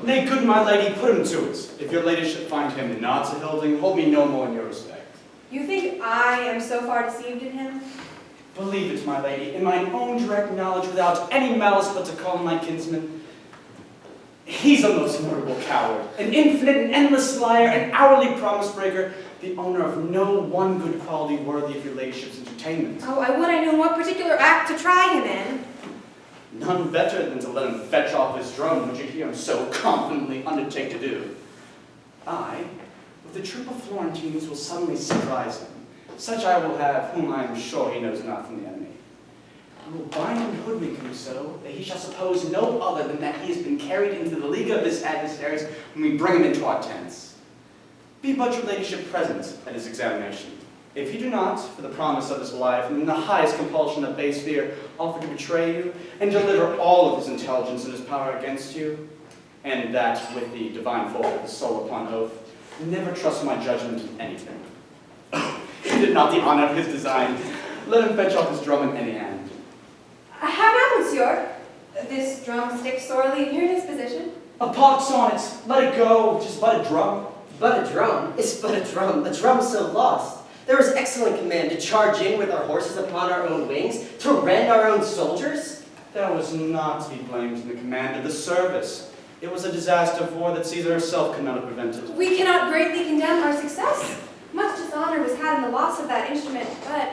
Nay, good my lady, put him to it. If your ladyship find him not a hilding, hold me no more in your respect. You think I am so far deceived in him? Believe it, my lady, in mine own direct knowledge, without any malice but to call him my kinsman, he's a most notable coward, an infinite and endless liar, an hourly promise breaker, the owner of no one good quality worthy of your ladyship's entertainment. Oh, I would I knew what particular act to try him in. None better than to let him fetch off his drum, which you hear him so confidently undertake to do. I, with a troop of Florentines, will suddenly surprise him. Such I will have, whom I am sure he knows not from the enemy. I will bind and hoodwink him so, that he shall suppose no other than that he has been carried into the league of his adversaries when we bring him into our tents. Be but your ladyship present at his examination. If you do not, for the promise of his life, and in the highest compulsion of base fear, offer to betray you, and deliver all of his intelligence and his power against you, and that with the divine fault of his soul upon oath, never trust my judgment in anything. He did not the honor of his design. Let him fetch off his drum in any hand. How now, monsieur? This drum sticks sorely in your disposition. A pox on it. Let it go. Just but a drum. But a drum? It's but a drum. A drum so lost. There was excellent command to charge in with our horses upon our own wings, to rend our own soldiers. That was not to be blamed in the command of the service. It was a disaster of war that Caesar herself could not have prevented. We cannot greatly condemn our success. Much dishonor was had in the loss of that instrument, but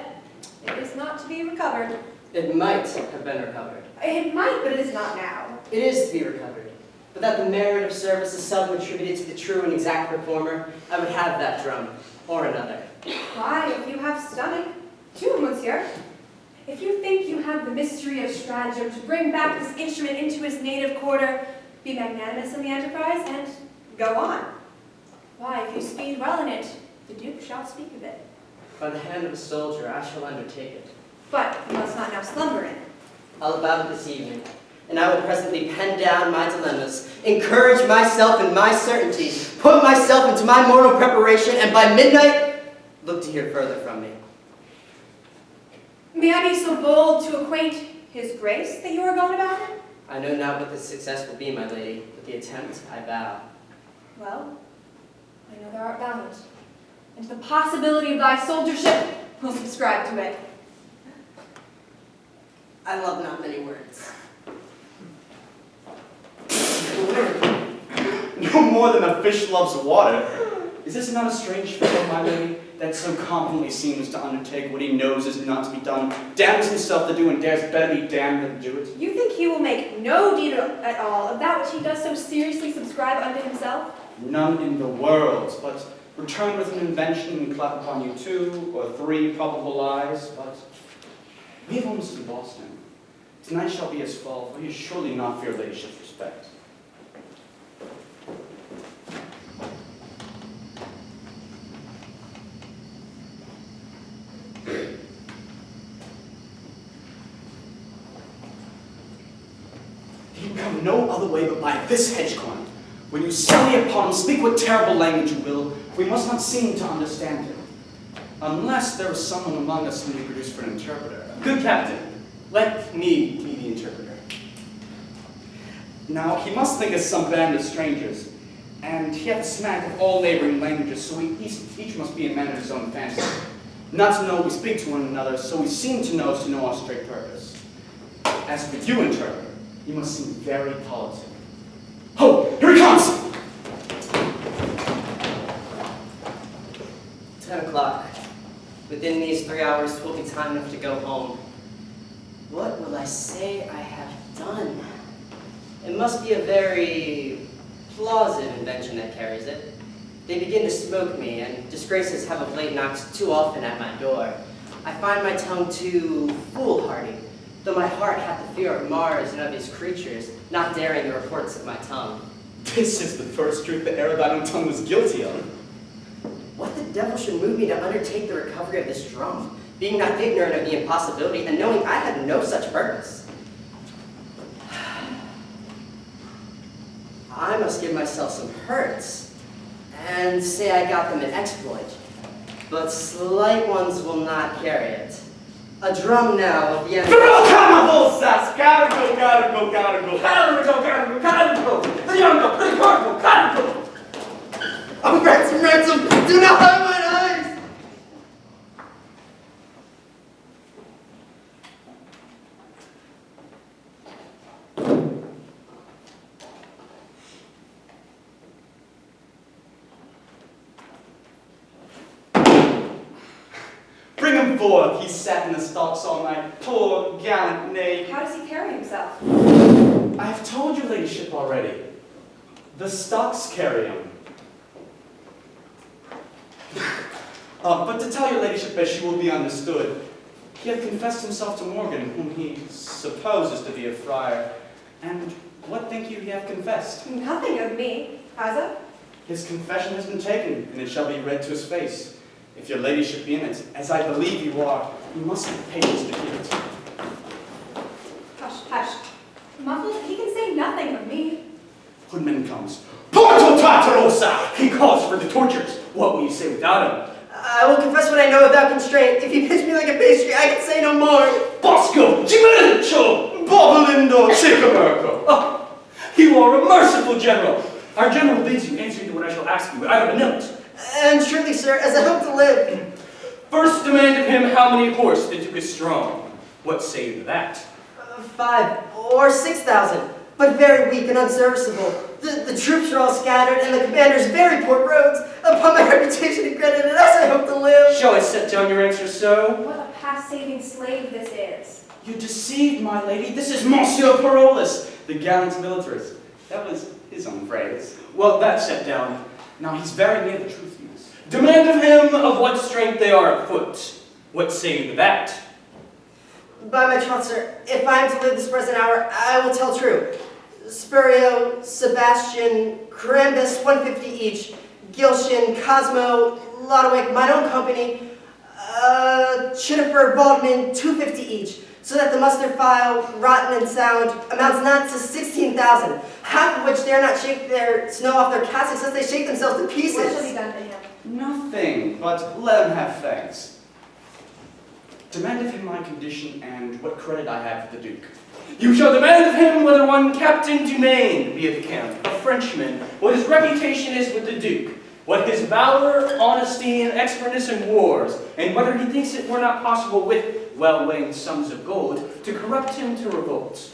it is not to be recovered. It might have been recovered. It might, but it is not now. It is to be recovered. But that the merit of service is seldom attributed to the true and exact performer, I would have that drum, or another. Why, if you have stomach, too, monsieur. If you think you have the mystery of stratagem to bring back this instrument into his native quarter, be magnanimous in the enterprise, and go on. Why, if you speed well in it, the Duke shall speak of it. By the hand of a soldier, I shall undertake it. But you must not now slumber in it. I'll about it this evening, and I will presently pen down my dilemmas, encourage myself in my certainties, put myself into my mortal preparation, and by midnight, look to hear further from me. May I be so bold to acquaint his grace that you are going about it? I know not what the success will be, my lady, but the attempt I vow. Well, I know thou art valiant, and to the possibility of thy soldiership will subscribe to it. I love not many words. No more than a fish loves water. Is this not a strange fellow, my lady, that so confidently seems to undertake what he knows is not to be done, damns himself to do, and dares better be damned than to do it? You think he will make no deed at all of that which he does so seriously subscribe unto himself? None in the world, but return with an invention and clap upon you 2 or 3 probable lies, but we have almost embossed him. Tonight shall be his fall, for he is surely not for your ladyship's respect. He can come no other way but by this hedge corner. When you sally upon him, speak what terrible language you will, for we must not seem to understand him. Unless there is someone among us whom you produce for an interpreter. Good captain, let me be the interpreter. Now, he must think us some band of strangers, and he hath a smack of all neighboring languages, so each must be a man of his own fancy. Not to know we speak to one another, so we seem to know our straight purpose. As for you, interpreter, you must seem very politic. Ho! Here he comes! 10 o'clock. Within these 3 hours, 'twill be time enough to go home. What will I say I have done? It must be a very plausive invention that carries it. They begin to smoke me, and disgraces have of late knocked too often at my door. I find my tongue too foolhardy, though my heart hath the fear of Mars and of his creatures, not daring the reports of my tongue. This is the first truth the erudite tongue was guilty of. What the devil should move me to undertake the recovery of this drum, being not ignorant of the impossibility, and knowing I had no such purpose? I must give myself some hurts, and say I got them in exploit. But slight ones will not carry it. A drum now of the end. Carnival, Sass! Cargo! The young Do not hide mine eyes! Bring him forth. He sat in the stocks all night. Poor gallant knave. How does he carry himself? I have told your ladyship already. The stocks carry him. But to tell your ladyship as she will be understood, he hath confessed himself to Morgan, whom he supposes to be a friar. And what think you he hath confessed? Nothing of me, has it? His confession has been taken, and it shall be read to his face. If your ladyship be in it, as I believe you are, you must have patience to hear it. Hush, hush. Muffled, he can say nothing of me. Hoodman comes. Porto Tartarosa! He calls for the tortures. What will you say without him? I will confess what I know without constraint. If you pinch me like a pastry, I can say no more. Bosco! Gimercio! Bobolindo Chicamerco! Oh, you are a merciful general. Our general bids you answer to what I shall ask you. I have a note. And surely, sir, as I hope to live. First demand of him how many horse the Duke is strong. What say you to that? 5 or 6,000, but very weak and unserviceable. The troops are all scattered, and the commander's very poor roads. Upon my reputation and credit, and as I hope to live. Shall I set down your answer so? What a past-saving slave this is. You deceived, my lady. This is Monsieur Parolles, the gallant militarist. That was his own phrase. Well, that's set down. Now, he's very near the truth, Eunice. Demand of him of what strength they are afoot. What say you to that? By my troth, sir, if I am to live this present hour, I will tell true. Spurio, Sebastian, Carambus, 150 each. Gilshin, Cosmo, Lodowick, mine own company, Chittifer, Baldman, 250 each. So that the muster file, rotten and sound, amounts not to 16,000, half of which dare not shake their snow off their cassocks lest they shake themselves to pieces. What shall be done to him? Nothing, but let him have thanks. Demand of him my condition and what credit I have for the Duke. You shall demand of him whether one Captain Dumaine be of the camp, a Frenchman, what his reputation is with the Duke, what his valor, honesty, and expertness in wars, and whether he thinks it were not possible with well-weighing sums of gold to corrupt him to revolt.